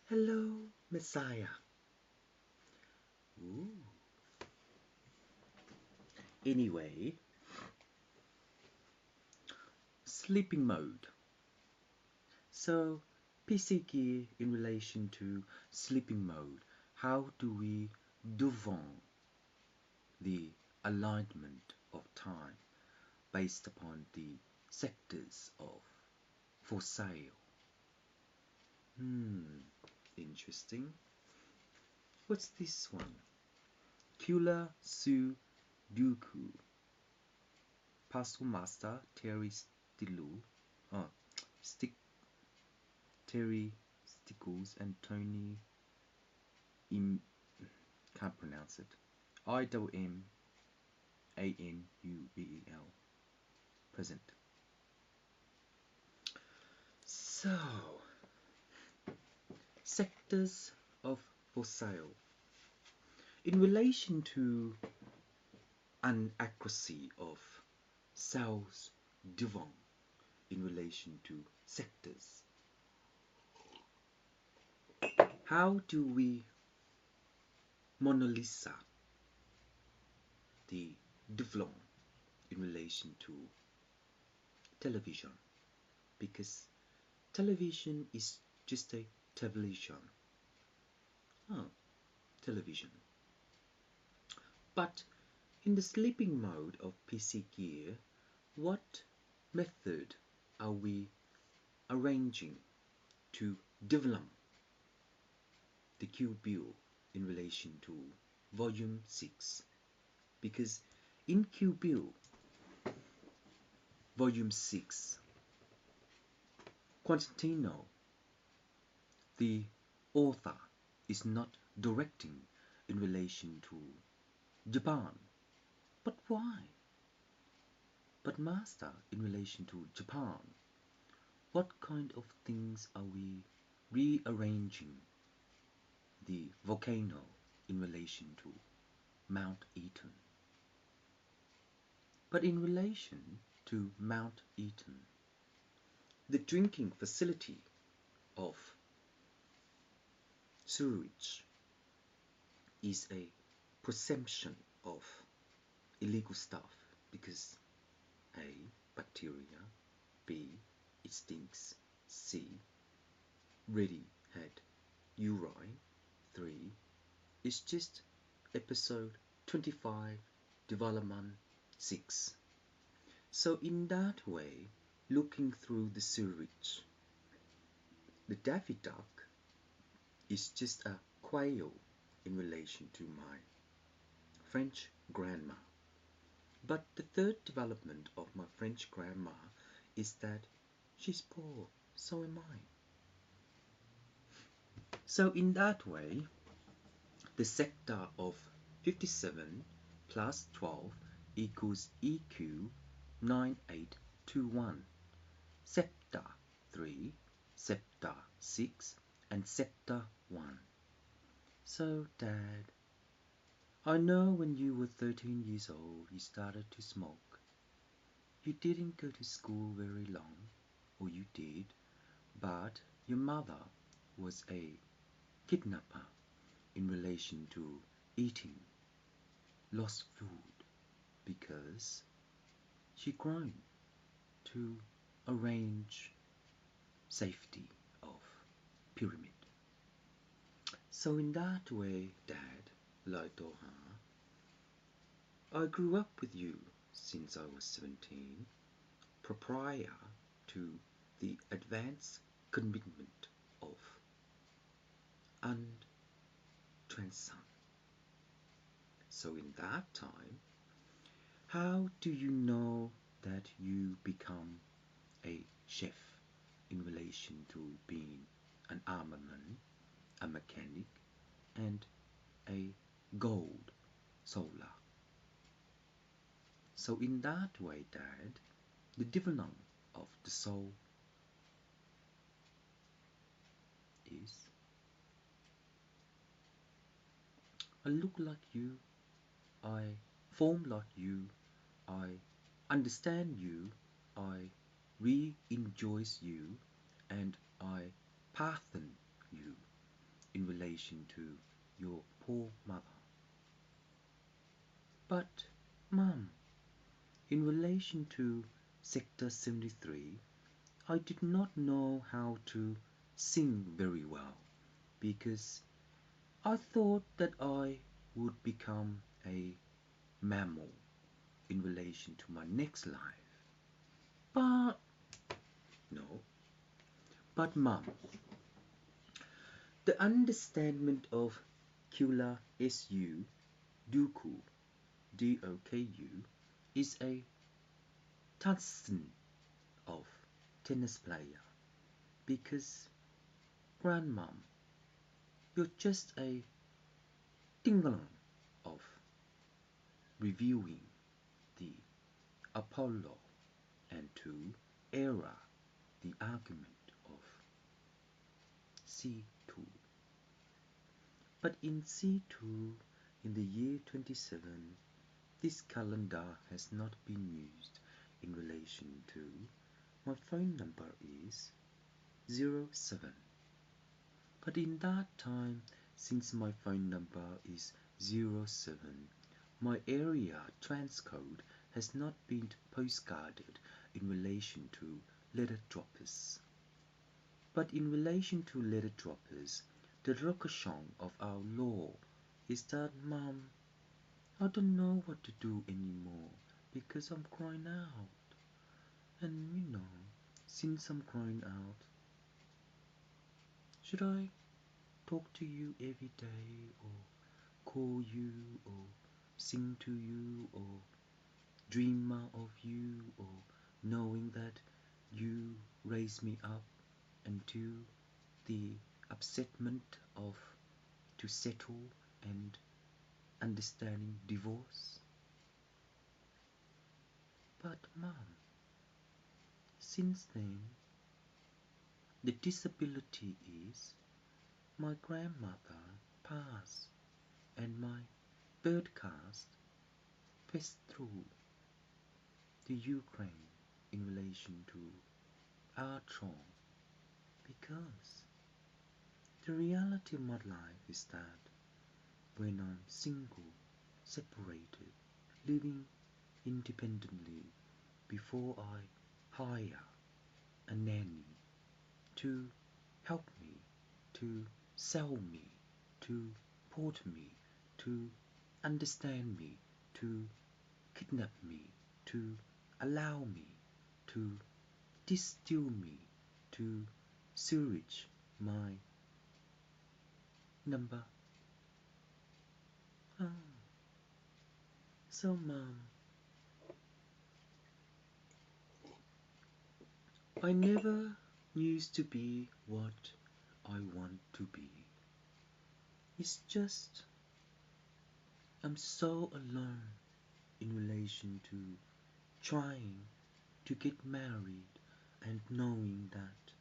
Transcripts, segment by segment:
Hello, Messiah. Ooh. Anyway, sleeping mode. So, PC gear in relation to sleeping mode. How do we devant the alignment of time based upon the sectors of for sale? Interesting. What's this one? Kula Su Duku. Puzzle Master Terry Stilu. Stick Terry Stickles and Tony can't pronounce it. IWMANUVEL present. So, sectors of for sale. In relation to inaccuracy of sales devant in relation to sectors, how do we Mona Lisa the devant in relation to television? Because television is just a television. Television. But in the sleeping mode of PC gear, what method are we arranging to develop the Q-bill in relation to volume 6? Because in Q-bill volume 6, Quantino, the author, is not directing in relation to Japan. But why? But master, in relation to Japan, what kind of things are we rearranging the volcano in relation to Mount Eaton? But in relation to Mount Eaton, the drinking facility of sewage is a presumption of illegal stuff because A. Bacteria, B. It stinks, C. Ready had urine, 3. It's just episode 25, development 6. So in that way, looking through the sewage, the Daffy Duck is just a quail in relation to my French grandma. But the third development of my French grandma is that she's poor, so am I. So in that way, the sector of 57 plus 12 equals EQ 9821. Sector 3, sector 6, and sector 1. So, Dad, I know when you were 13 years old you started to smoke. You didn't go to school very long, or you did, but your mother was a kidnapper in relation to eating lost food because she grown to arrange safety of pyramid. So in that way, Dad, I told her, I grew up with you since I was 17, prior to the advanced commitment of and transcend. So in that time, how do you know that you become a chef in relation to being an armament, a mechanic, and a gold solar? So in that way, Dad, the development of the soul is I look like you, I form like you, I understand you, I re-enjoys you, and I pathen you. relation to your poor mother. But, Mum, in relation to Sector 73, I did not know how to sing very well because I thought that I would become a mammal in relation to my next life. But, no. But, Mum, the understanding of Kula S.U. Duku, D-O-K-U, is a Tussin of tennis player because, Grandmum, you're just a tingalong of reviewing the Apollo and to era the argument of C2. But in C2, in the year 27, this calendar has not been used in relation to my phone number is 07. But in that time, since my phone number is 07, my area transcode has not been postcarded in relation to letter droppers. But in relation to letter droppers, the requisition of our law is that, Mum, I don't know what to do anymore because I'm crying out. And since I'm crying out, should I talk to you every day or call you or sing to you or dream of you or knowing that you raise me up into the upsetment of to settle and understanding divorce? But, Mum, since then, the disability is my grandmother passed and my broadcast passed through the Ukraine in relation to our throne because the reality of my life is that when I'm single, separated, living independently before I hire a nanny to help me, to sell me, to port me, to understand me, to kidnap me, to allow me, to distill me, to sewage my number. Oh, so Mom, I never used to be what I want to be. It's just I'm so alone in relation to trying to get married and knowing that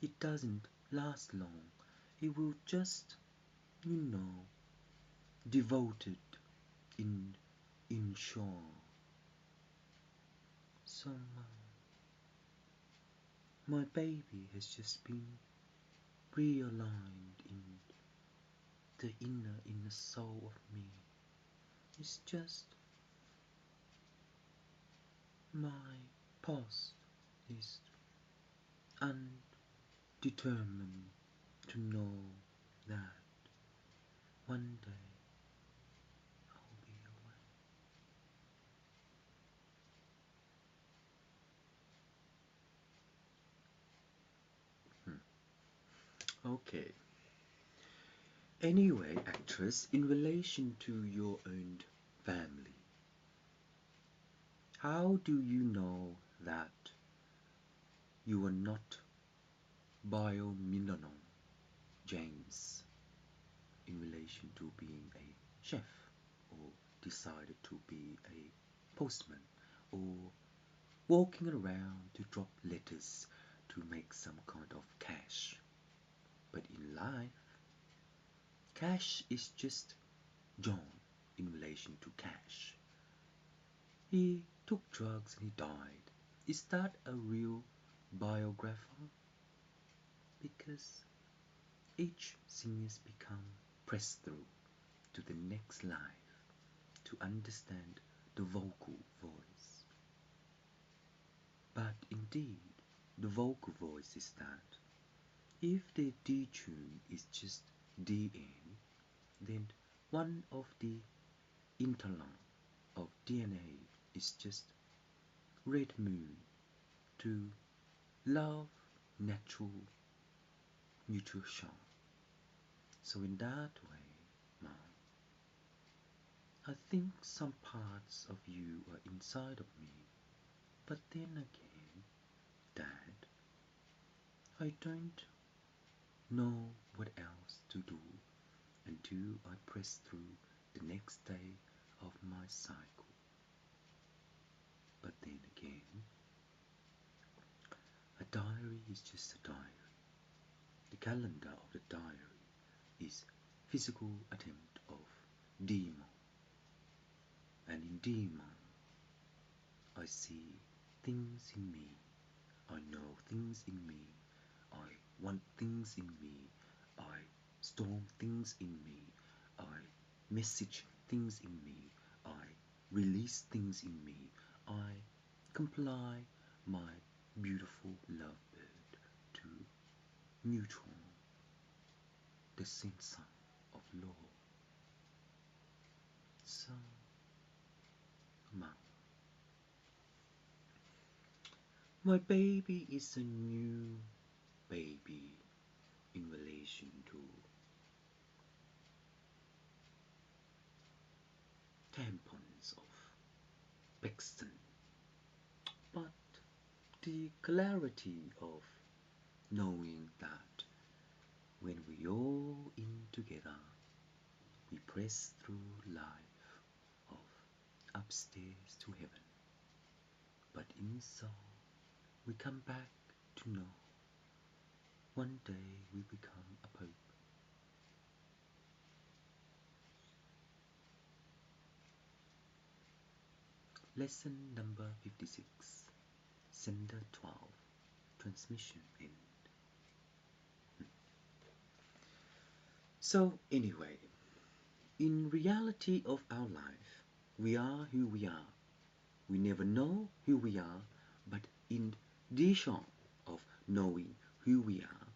it doesn't last long. It will just, devoted in shore. So my baby has just been realigned in the inner soul of me. It's just my past is undetermined to know that one day I'll be away. Okay. Anyway, actress, in relation to your own family, how do you know that you are not biomelanon James in relation to being a chef or decided to be a postman or walking around to drop letters to make some kind of cash? But in life, cash is just John in relation to cash. He took drugs and he died. Is that a real biographer? Because Each seniors become pressed through to the next life to understand the vocal voice. But indeed, the vocal voice is that if the D tune is just DN, then one of the interlong of DNA is just red moon to love natural nutrition. So in that way, Mom, I think some parts of you are inside of me, but then again, Dad, I don't know what else to do until I press through the next day of my cycle. But then again, a diary is just a diary. The calendar of the diary is physical attempt of demon. And in demon, I see things in me. I know things in me. I want things in me. I storm things in me. I message things in me. I release things in me. I comply my beautiful lovebird to neutral, the sensor of law. So, Mom, my baby is a new baby in relation to tampons of Paxton, but the clarity of knowing that when we all in together, we press through life of upstairs to heaven, but inside we come back to know one day we become a pope. Lesson number 56, Sender 12, Transmission End. So anyway, in reality of our life, we are who we are. We never know who we are, but in addition of knowing who we are,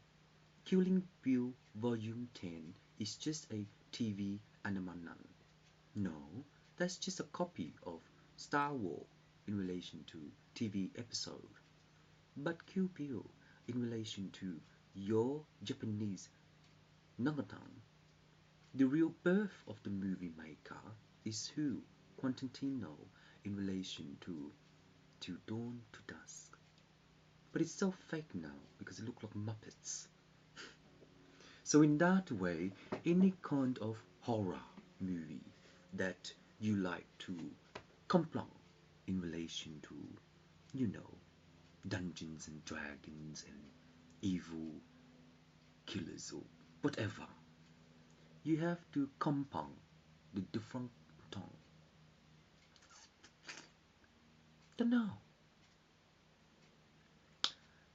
Killing Bill Volume 10 is just a TV animanan. No, that's just a copy of Star Wars in relation to TV episode. But Kill Bill in relation to your Japanese Nagatan, the real birth of the movie maker is who? Quantantino in relation to Dawn to Dusk. But it's so fake now because it looks like Muppets. So in that way, any kind of horror movie that you like to comply in relation to, you know, Dungeons and Dragons and evil killers or whatever, you have to compound the different tongue. Don't know.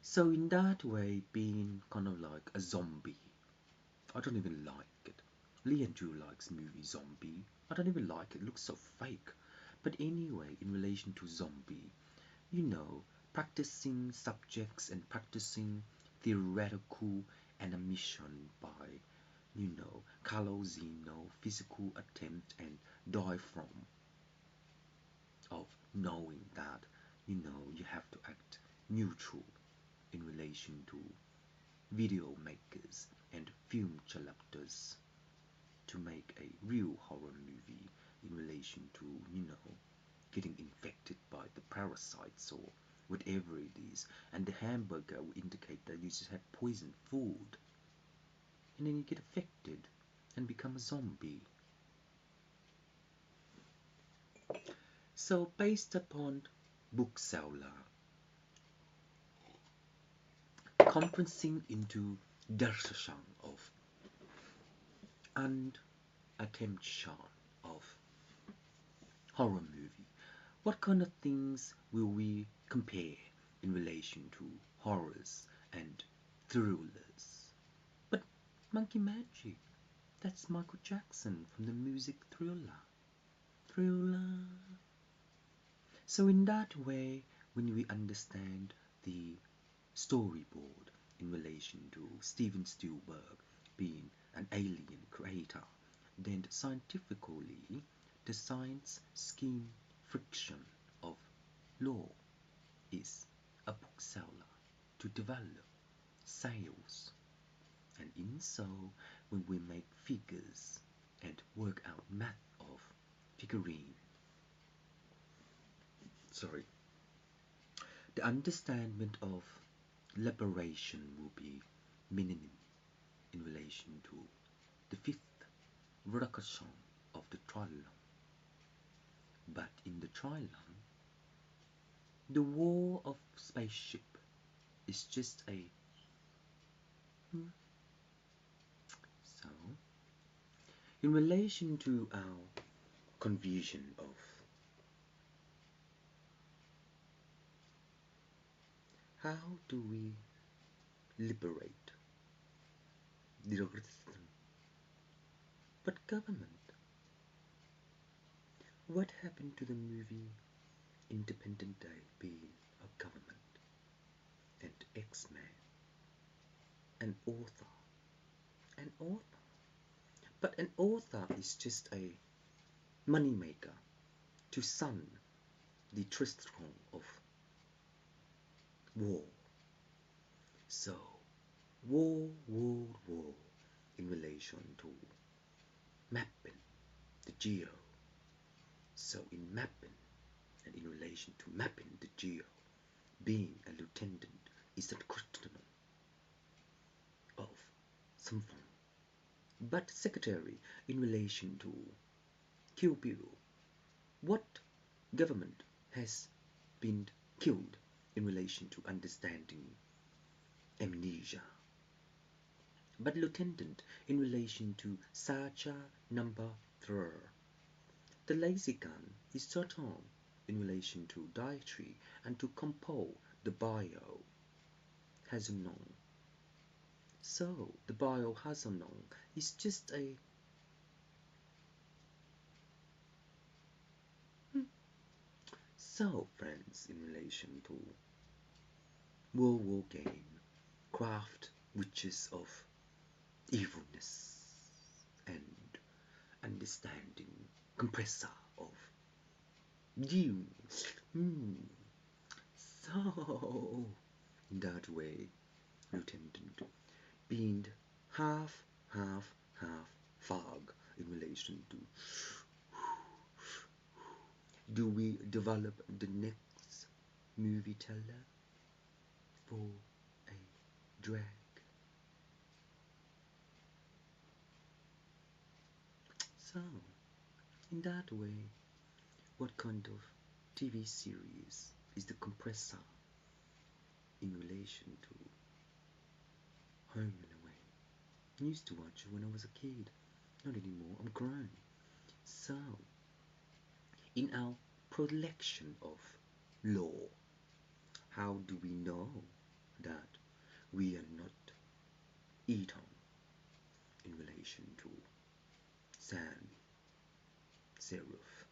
So in that way, being kind of like a zombie, I don't even like it. Lee and Drew likes movie Zombie. I don't even like it. It looks so fake. But anyway, in relation to zombie, you know, practicing subjects and practicing theoretical animation by, you know, Carlos Zeno, physical attempt and diaphragm of knowing that, you know, you have to act neutral in relation to video makers and film collectors to make a real horror movie in relation to, you know, getting infected by the parasites or whatever it is, and the hamburger will indicate that you just had poisoned food, and then you get affected and become a zombie. So based upon bookseller conferencing into darshan of and attention of horror movie, what kind of things will we compare in relation to horrors and thrillers? But Monkey Magic. That's Michael Jackson from the music Thriller. Thriller. So in that way, when we understand the storyboard in relation to Steven Spielberg being an alien creator, then scientifically the science scheme friction of law is a bookseller to develop sales. And in so, when we make figures and work out math of figurine, the understanding of liberation will be minimum in relation to the fifth reduction of the trilon. But in the trilon, the war of spaceship is just a so in relation to our confusion of how do we liberate the logarithm? But government, what happened to the movie Independent Day being a government and X-Men, an author, but an author is just a moneymaker to sun the Tristram of war. So, war in relation to mapping the geo. So in mapping and in relation to mapping the geo, being a lieutenant is a question of something. But secretary in relation to Kill Bill, what government has been killed in relation to understanding amnesia? But lieutenant in relation to Sacha number 3. The lazy gun is certain in relation to dietary and to compose the bio hazonong. So the bio hazonong is just a so friends in relation to World War game, craft witches of evilness and understanding compressor of dunes. So in that way, lieutenant being half fog in relation to do we develop the next movie teller for a drag? So in that way, what kind of TV series is the compressor in relation to Home and Away? I used to watch it when I was a kid. Not anymore, I'm grown. So, in our predilection of law, how do we know that we are not eaten in relation to sans serif?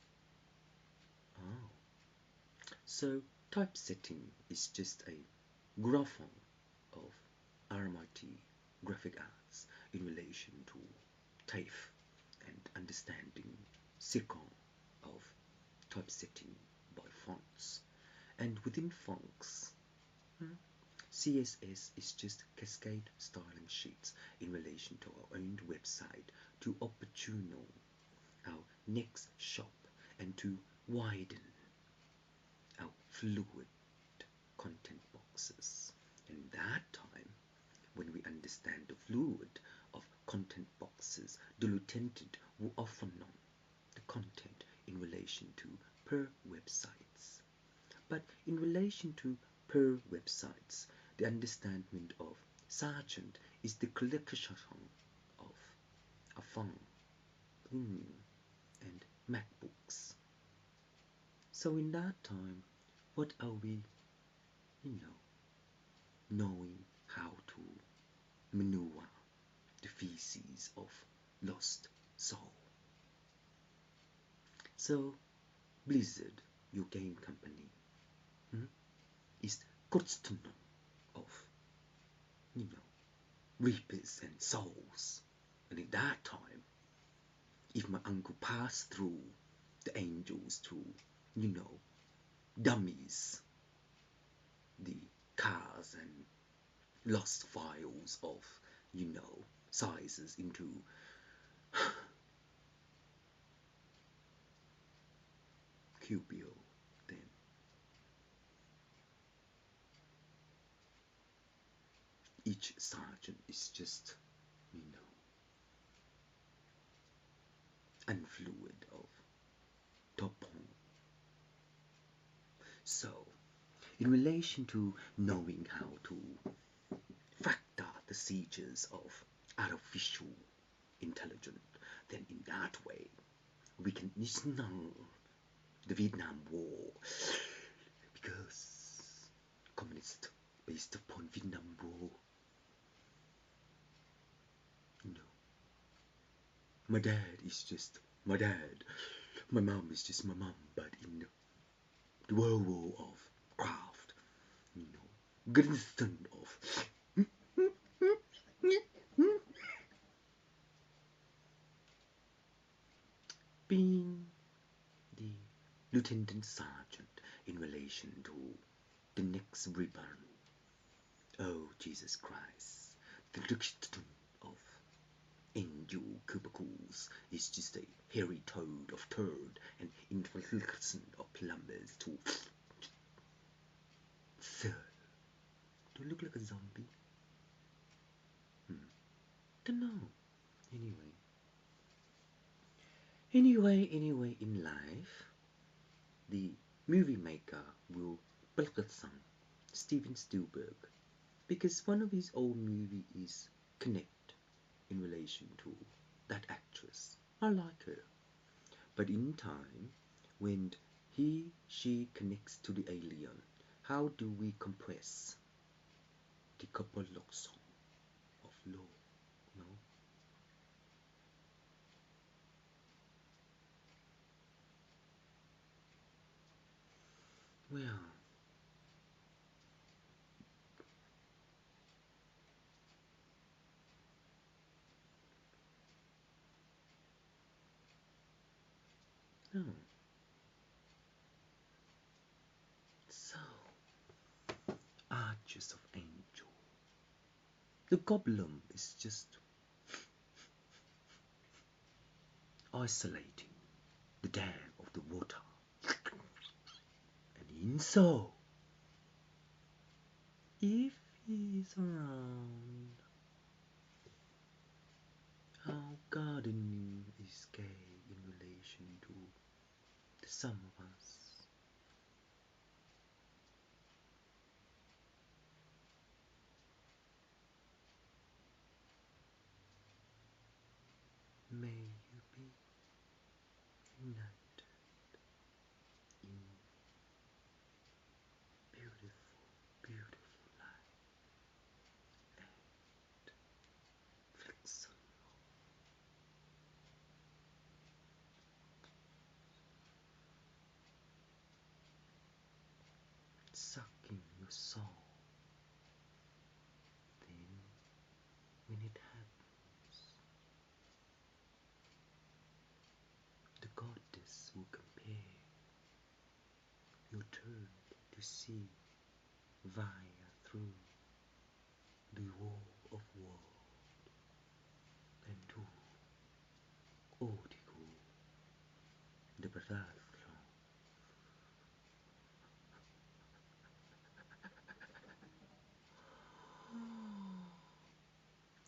Oh. So typesetting is just a graphon of RMIT graphic arts in relation to TAFE and understanding circle of typesetting by fonts. And within fonts, CSS is just cascade styling sheets in relation to our own website to opportune our next shop and to widen our fluid content boxes. And that time, when we understand the fluid of content boxes, the lieutenant will often know the content in relation to per websites. But in relation to per websites, the understanding of sergeant is the collection of a phone and MacBooks. So in that time, what are we, knowing how to maneuver the feces of lost soul. So, Blizzard, your game company, is constant of, reapers and souls. And at that time, if my uncle passed through the angels through, dummies, the cars and lost files of, sizes into QBO, then each sergeant is just, unfluid of Topon. So, in relation to knowing how to factor the seizures of artificial intelligence, then in that way we can know the Vietnam War, because communist based upon Vietnam War. My dad is just my dad, my mom is just my mom, but in the World War of craft, Grandson of being the lieutenant sergeant in relation to the next ribbon. Oh, Jesus Christ, the reduction of angel cubicles is just a hairy toad of turd and infiltration of plumbers to sir, do I look like a zombie? Don't know. Anyway, in life, the movie maker will Wilkerson, Steven Spielberg, because one of his old movie is Connect in relation to that actress. I like her. But in time, when she connects to the alien, how do we compress the couple of song of law? No? Well, no. So, arches of angel. The goblin is just isolating the dam of the water. And in so, if he is around, how gardening is gay in relation to the sum of us. May you be united in beautiful, beautiful life and flickson sucking your soul. Then, when it happens, the goddess will compare your turn to see via through the wall of world and to Odigo the Bratastro.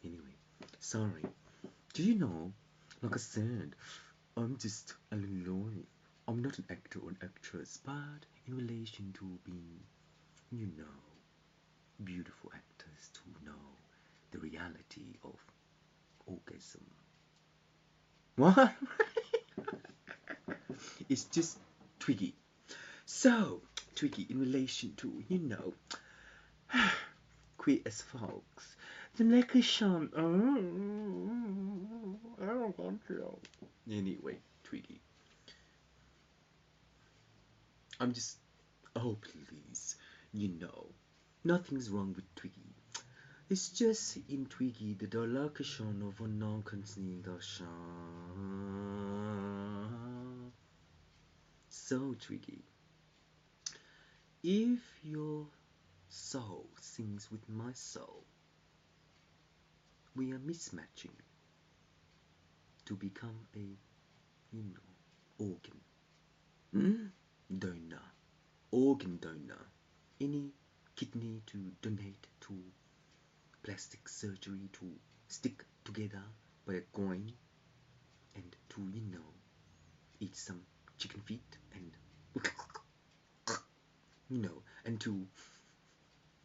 Anyway, sorry. Do you know, like I said, I'm just a little lonely. I'm not an actor or an actress, but in relation to being, beautiful actors to know the reality of orgasm. What? It's just Twiggy. So, Twiggy, in relation to, queer as folks, The location. I don't want to. Anyway, Twiggy. I'm just. Oh, please. You know, nothing's wrong with Twiggy. It's just in Twiggy the location of a non-consideration. So, Twiggy, if your soul sings with my soul, we are mismatching to become a, organ. Donor. Organ donor. Any kidney to donate to plastic surgery to stick together by a coin and to, eat some chicken feet and, and to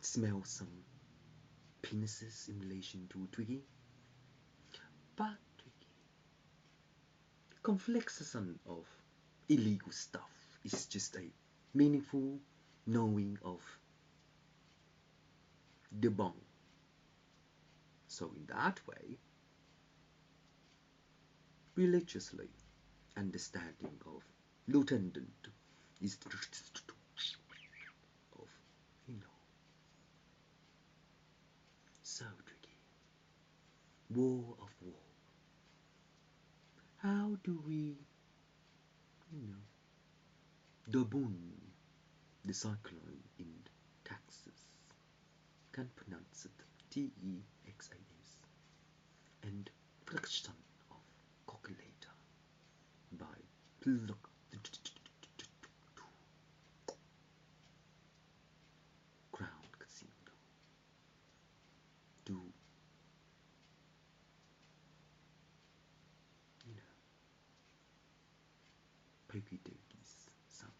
smell some penises in relation to Twiggy. But Twiggy, complexation of illegal stuff is just a meaningful knowing of the bong. So in that way, religiously understanding of lieutenant is of, so tricky. War of war. How do we, the boon, the cyclone in Texas, can pronounce it Texas, and friction of calculator by look Crown Casino to, pokey dokies some,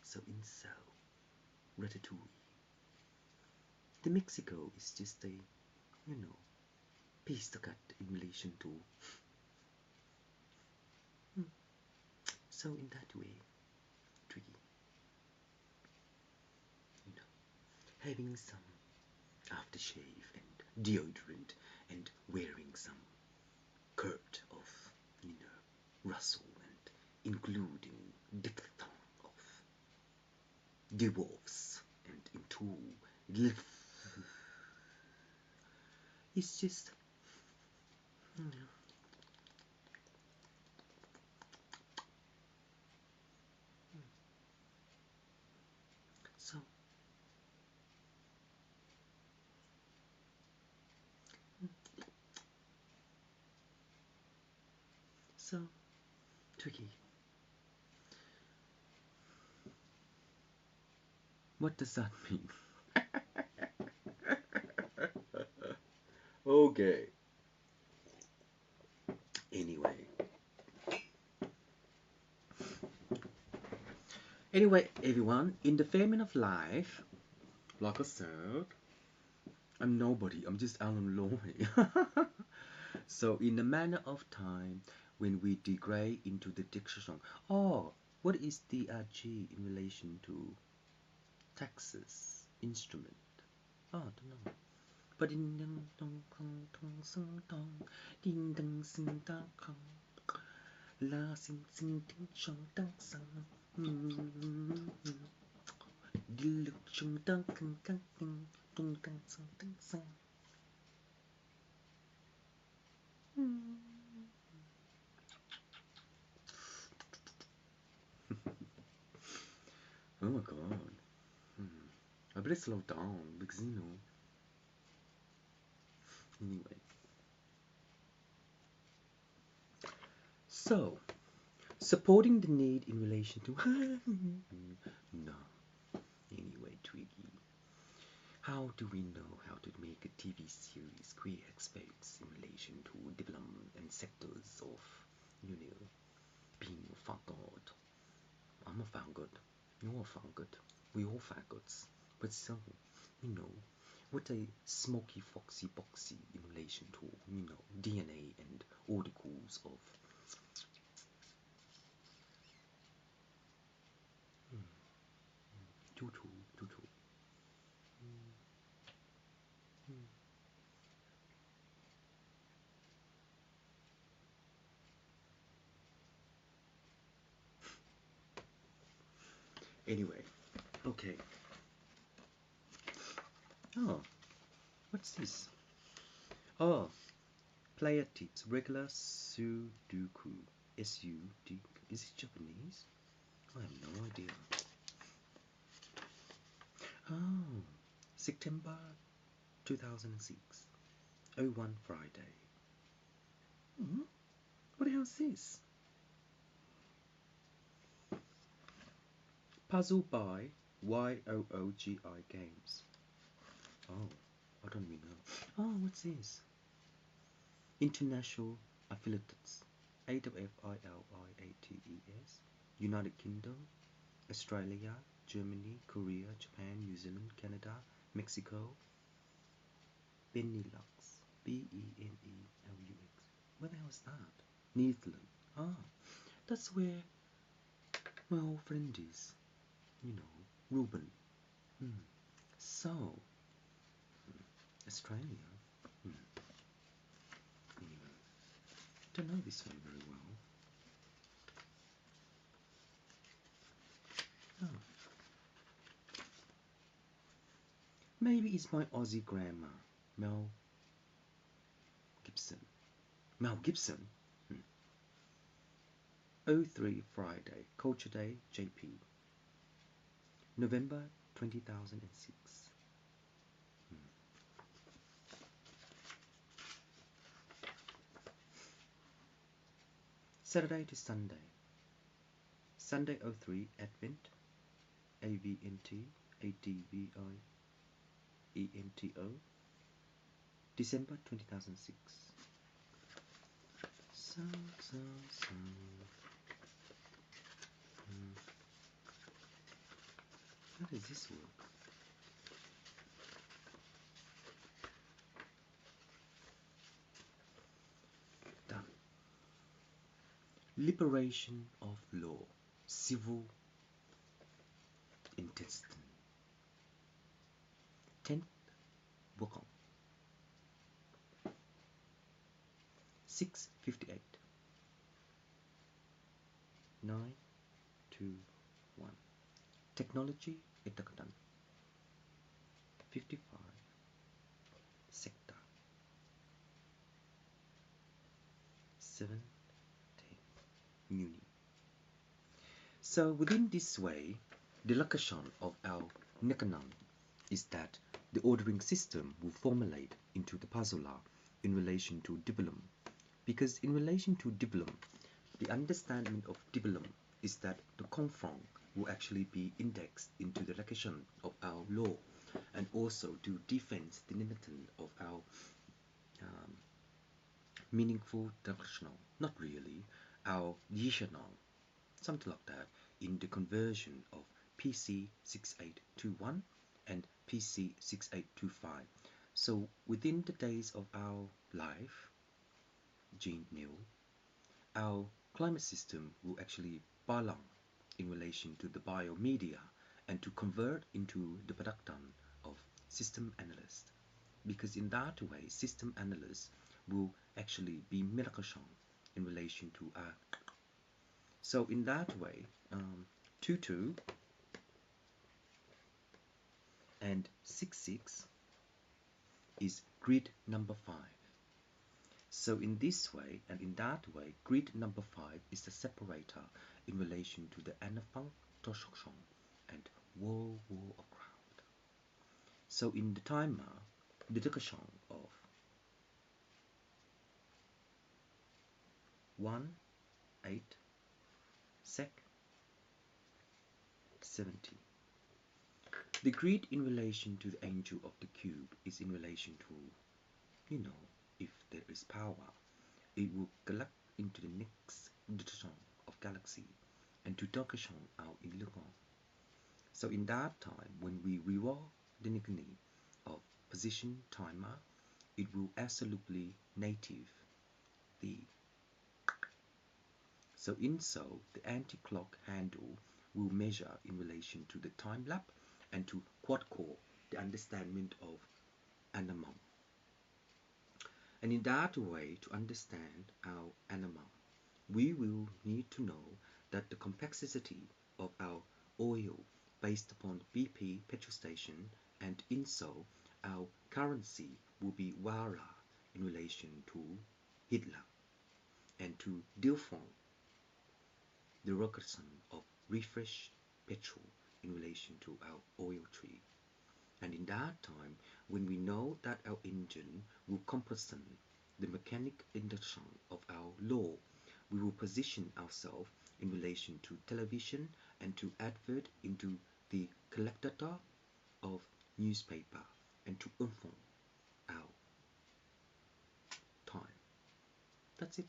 so in so ratatouille. The Mexico is just a, piece to cut in relation to. So in that way, Twiggy, having some aftershave and deodorant and wearing some coat of, Russell and including diphthong of dwarfs and into it's just, so so Twiggy, what does that mean? Okay. Anyway, everyone, in the famine of life, like I said, I'm nobody. I'm just Alan Lowe. So, in the manner of time, when we degrade into the diction, oh, what is the G in relation to Texas instrument? Oh, I don't know. But ding dong dong dong dong sing dong, ding dong sing dong dong, la sing sing ding shong dong song. Look shong dong dong dong ding dong dong song dong song. Oh my god. I better slow down because Anyway. So, supporting the need in relation to no. Anyway, Twiggy. How do we know how to make a TV series queer experts in relation to development and sectors of, being a faggot? I'm a faggot. You're a faggot. We all faggots. But still, what a smoky foxy boxy in relation to, DNA and articles of tutu. Anyway, okay. Oh, what's this? Oh, player tips. Regular Sudoku. S-U-D. Is it Japanese? I have no idea. Oh, September 2006. 01 Friday. What the hell is this? Puzzle by YOOGI Games. Oh, I don't even know. Oh, what's this? International Affiliates. AWFILIATES. United Kingdom, Australia, Germany, Korea, Japan, New Zealand, Canada, Mexico, Benelux. BENELUX. Where the hell is that? Netherlands. Ah, that's where my old friend is. You know, Ruben. So, Australia. Anyway, don't know this one very well. Oh. Maybe it's my Aussie grammar. Mel Gibson. Mel Gibson? 03 Friday. Culture Day, JP. November 2006. Saturday to Sunday. Sunday 03 Advent. AVNT. ADVIENTO. December 2006. So. How does this work? Done. Liberation of law. Civil intestine. 10th Bookham. 6:58. 9:21. Technology Itakatan. 55. Sector. 7:10. Muni. So within this way, the location of our Nikanan is that the ordering system will formulate into the puzzler in relation to Dibilum. Because in relation to Dibilum, the understanding of Dibilum is that the confront will actually be indexed into the location of our law and also to defense the limitation of our meaningful directional, not really, our divisional, something like that, in the conversion of PC 6821 and PC 6825. So within the days of our life, Jean knew, our climate system will actually belong in relation to the biomedia and to convert into the production of system analyst, because in that way system analysts will actually be Mirakashan in relation to so in that way 2 and 6 is grid number 5. So in this way and in that way, grid number 5 is the separator in relation to the Anafang Toshokshong and War of Crowd. So in the timer, the Dukashong of 1:8 sec 70. The grid in relation to the angel of the cube is in relation to, if there is power, it will collect into the next division of galaxy and to Dokashon out in Lugon. So in that time, when we revolve the Nikini of position timer, it will absolutely native the. So the anti-clock handle will measure in relation to the time lap and to quad core, the understanding of Anamon. And in that way, to understand our animal, we will need to know that the complexity of our oil based upon BP petrol station, and in so our currency will be Wara in relation to Hitler, and to Dilfong, the Rogerson of refreshed petrol in relation to our oil tree. And in that time, when we know that our engine will comprehend the mechanic induction of our law, we will position ourselves in relation to television and to advert into the collector of newspaper and to inform our time. That's it.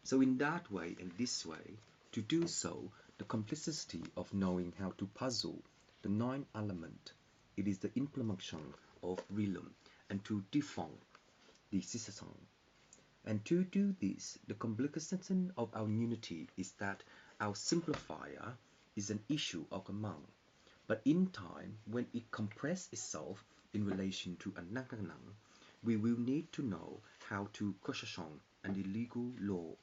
So in that way and this way, to do so, the complexity of knowing how to puzzle the 9 element, it is the implementation of realm, and to define the system. And to do this, the complexity of our unity is that our simplifier is an issue of amount. But in time, when it compresses itself in relation to a nanganang, we will need to know how to question an illegal law.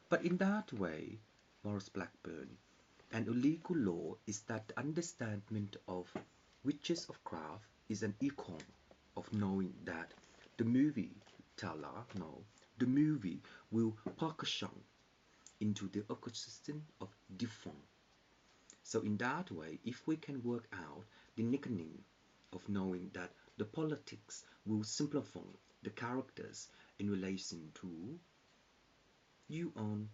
But in that way, Morris Blackburn, an illegal law is that the understanding of witches of craft is an econ of knowing that the movie the movie will percussion into the ecosystem of different. So in that way, if we can work out the mechanism of knowing that the politics will simplify the characters in relation to you on,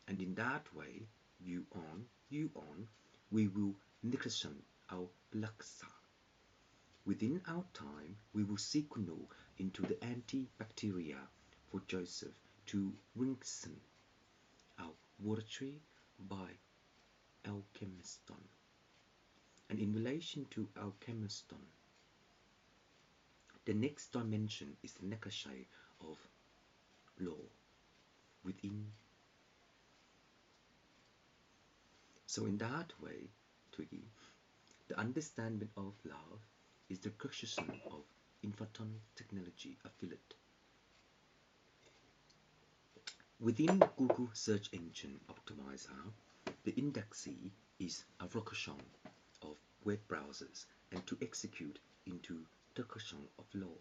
and in that way, you on, we will negation our laksa. Within our time, we will signal into the antibacteria for Joseph to rinsen our water tree by alchemiston. And in relation to alchemiston, the next dimension is the nekashay of law within. So in that way, Twiggy, the understanding of love is the creation of infantile technology affiliate. Within Google search engine optimizer, the indexee is a recursion of web browsers and to execute into the creation of law.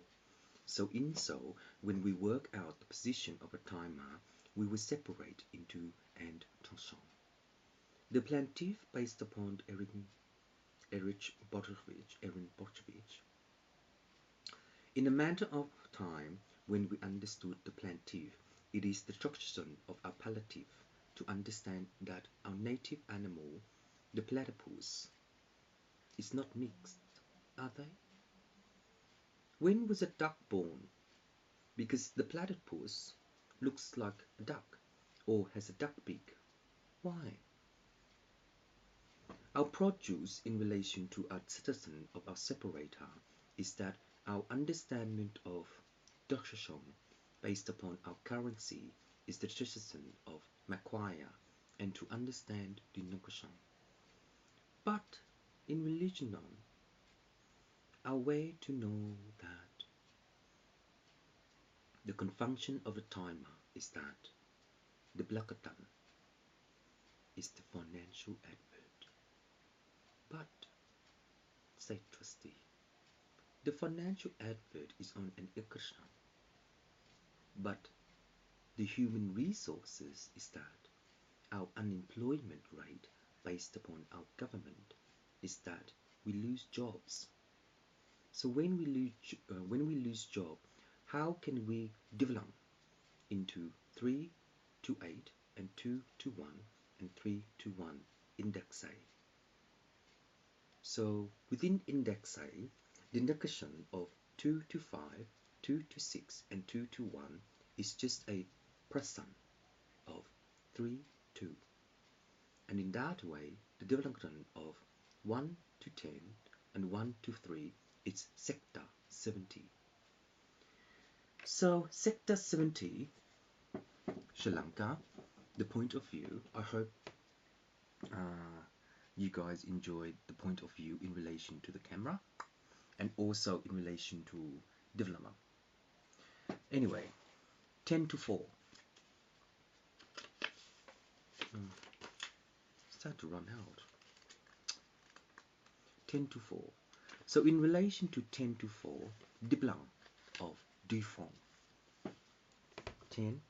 So in so, when we work out the position of a timer, we will separate into and tension. The plaintiff based upon Erich Botrovich. In a matter of time, when we understood the plaintiff, it is the structure of our palliative to understand that our native animal, the platypus, is not mixed, are they? When was a duck born? Because the platypus looks like a duck or has a duck beak. Why? Our produce in relation to our citizen of our separator is that our understanding of Dutchishon based upon our currency is the citizen of Macquarie and to understand the Nukashon. But in religion, our way to know that the confunction of the timer is that the Blackatan is the financial advert. But, say trustee, the financial advert is on an equation, but the human resources is that our unemployment rate based upon our government is that we lose jobs. So when we lose job, how can we develop into 3 to 8 and 2 to 1 and 3 to 1 index A? So within index A, the indication of 2 to 5, 2 to 6 and 2 to 1 is just a person of 3, 2. And in that way, the development of 1 to 10 and 1 to 3 is sector 70. So sector 70, Sri Lanka, the point of view, I hope you guys enjoyed the point of view in relation to the camera and also in relation to development. Anyway, 10 to 4. Start to run out. 10 to 4. So in relation to 10 to 4, the blanc of du franc. 10.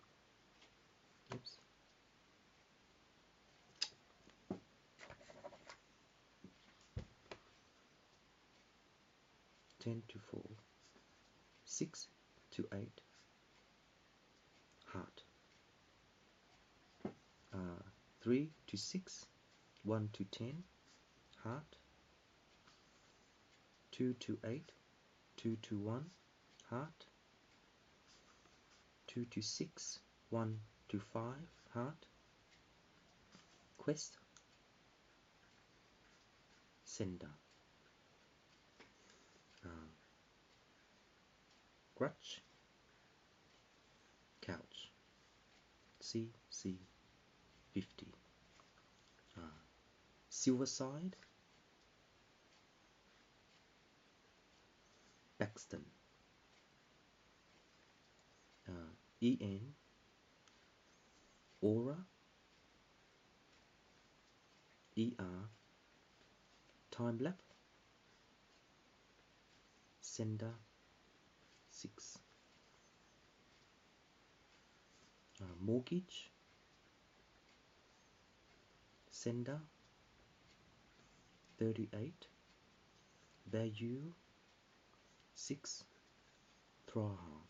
Oops. 10 to 4. 6 to 8. Heart. 3 to 6. 1 to 10. Heart. 2 to 8. 2 to 1. Heart. 2 to 6. 1 to 5. Heart. Quest. Sender. Grudge. Couch. CC 50. Silverside. Paxton. EN. Aura. ER. Timelap. Sender 6. Mortgage. Sender 38. Value 6. Thraha.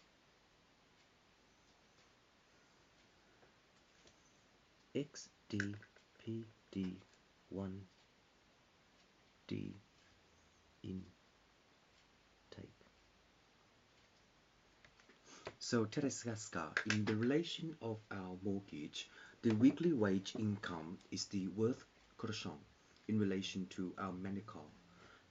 XDPD 1D intake. So Teresaska, in the relation of our mortgage, the weekly wage income is the worth quotient in relation to our medical,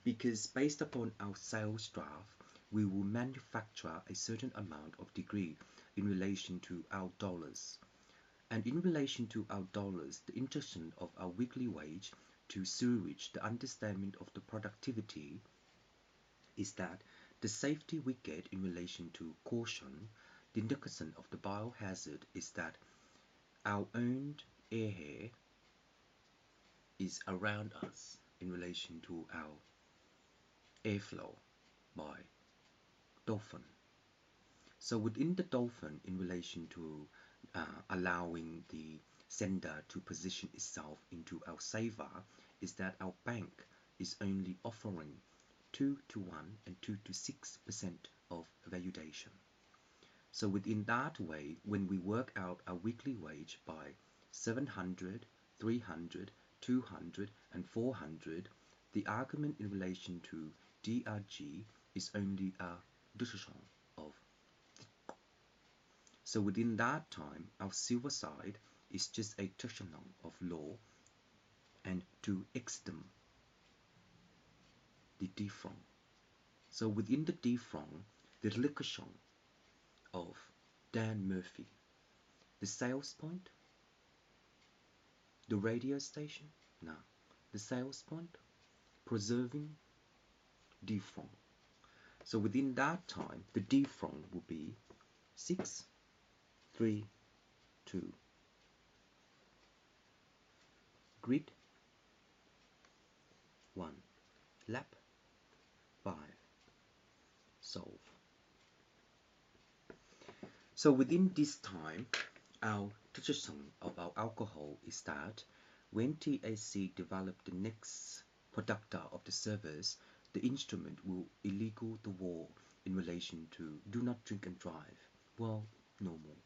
because based upon our sales draft, we will manufacture a certain amount of degree in relation to our dollars. And in relation to our dollars, the intersection of our weekly wage to sewage, the understanding of the productivity is that the safety we get in relation to caution, the indication of the biohazard is that our own air is around us in relation to our airflow by dolphin. So within the dolphin, in relation to allowing the sender to position itself into our saver, is that our bank is only offering 2 to 1 and 2 to 6% of valuation. So within that way, when we work out our weekly wage by 700, 300, 200 and 400, the argument in relation to DRG is only a decision of. So within that time, our silver side is just a terminal of law, and to extend the defront. So within the defront, the relocation of Dan Murphy, the sales point, the radio station, now the sales point, preserving defront. So within that time, the defront will be 6, 3, 2. Grid 1. Lap 5. Solve. So within this time, our decision of our alcohol is that when TAC developed the next product of the service, the instrument will illegal the war in relation to do not drink and drive. Well, normal.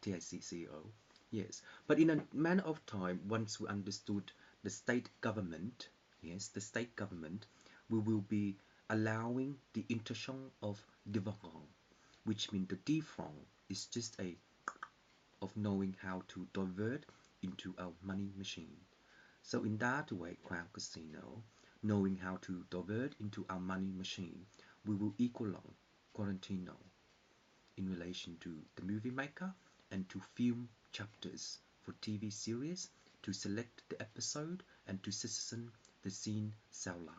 TAC CEO. Yes, but in a manner of time, once we understood the state government, yes, the state government, we will be allowing the interchange of dividend, which means the defront is just a of knowing how to divert into our money machine. So in that way, Crown Casino, knowing how to divert into our money machine, we will equal on Quarantino in relation to the movie maker and to film chapters for TV series, to select the episode and to season the scene Saula.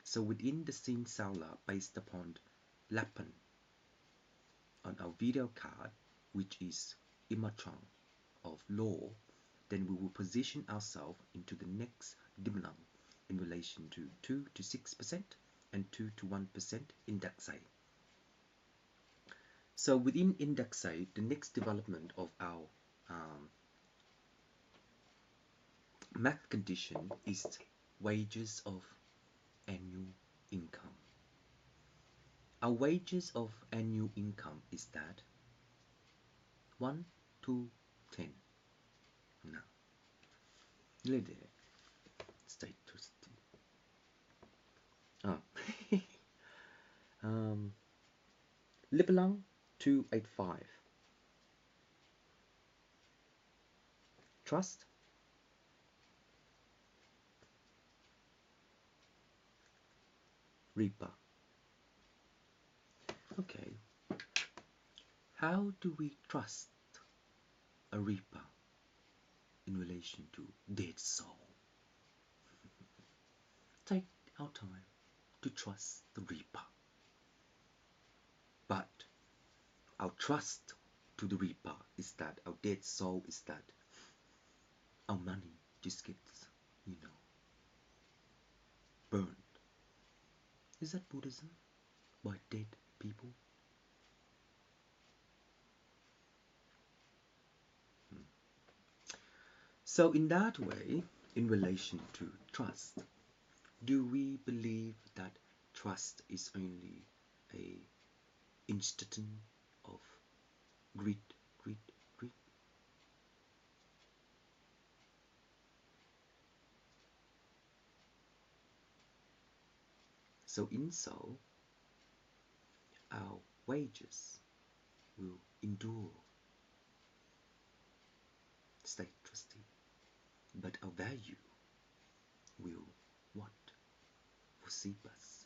So within the scene Saula, based upon Lapan, on our video card, which is imatron of law, then we will position ourselves into the next dimension in relation to 2 to 6% and 2 to 1% index A. So within index A, the next development of our math condition is wages of annual income. Our wages of annual income is that 1 to 10. Now, let it stay trusty. Libelang 285. Trust Reaper. Okay. How do we trust a Reaper in relation to dead soul? Take our time to trust the Reaper. But our trust to the Reaper is that our dead soul is that our money just gets, burned. Is that Buddhism? By dead people? So in that way, in relation to trust, do we believe that trust is only a instant of greed? So in so, our wages will endure, stay trusty, but our value will what? Forsake us.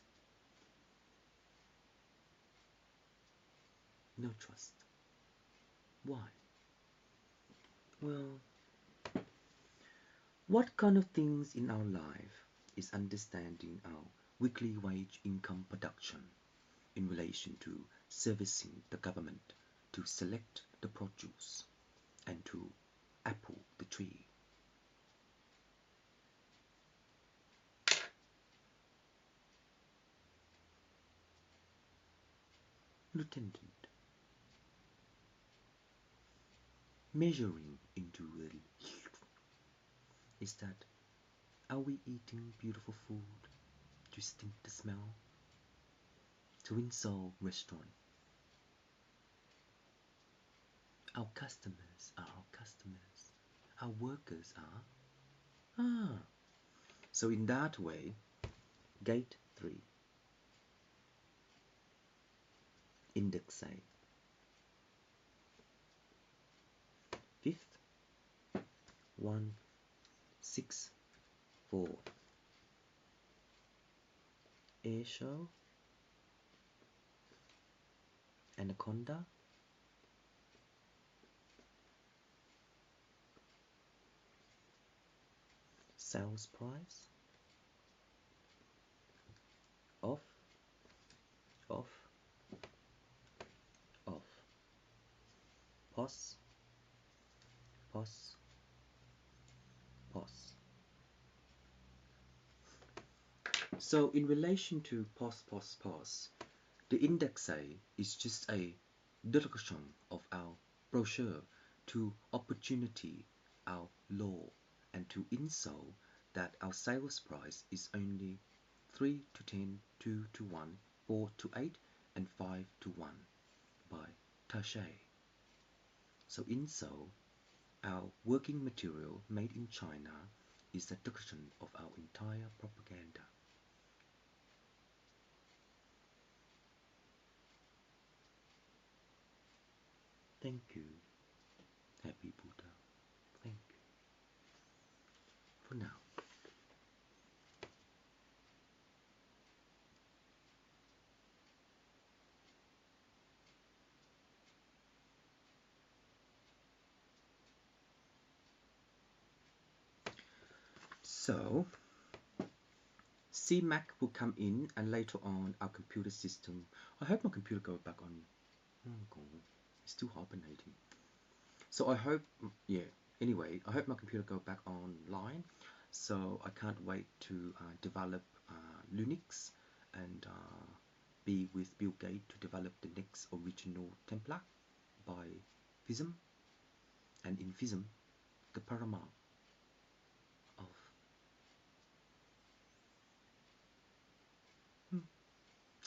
No trust. Why? Well, what kind of things in our life is understanding our weekly wage income production in relation to servicing the government to select the produce and to apple the tree? Lieutenant, measuring into the is that, are we eating beautiful food to stink the smell? To Windsor restaurant, our customers are our customers, our workers are. So in that way, gate 3, index A. Fifth, 1, 6, 4. Air show, anaconda, sales price, off, pos, pos. So in relation to pos, the index A is just a delegation of our brochure to opportunity, our law, and to insult that our sales price is only 3 to 10, 2 to 1, 4 to 8, and 5 to 1 by Taché. So insult our working material made in China is a delegation of our entire propaganda. Thank you, Happy Buddha. Thank you. For now. So, CMAC will come in and later on our computer system. I hope my computer goes back on Oh God, it's still hibernating. So I hope, yeah. Anyway, I hope my computer go back online. So I can't wait to develop Linux and be with Bill Gates to develop the next original template by FISM, and in FISM, the paramount of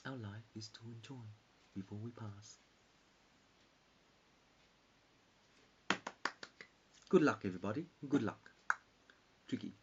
our life is to enjoy before we pass. Good luck, everybody. Good luck. Tricky.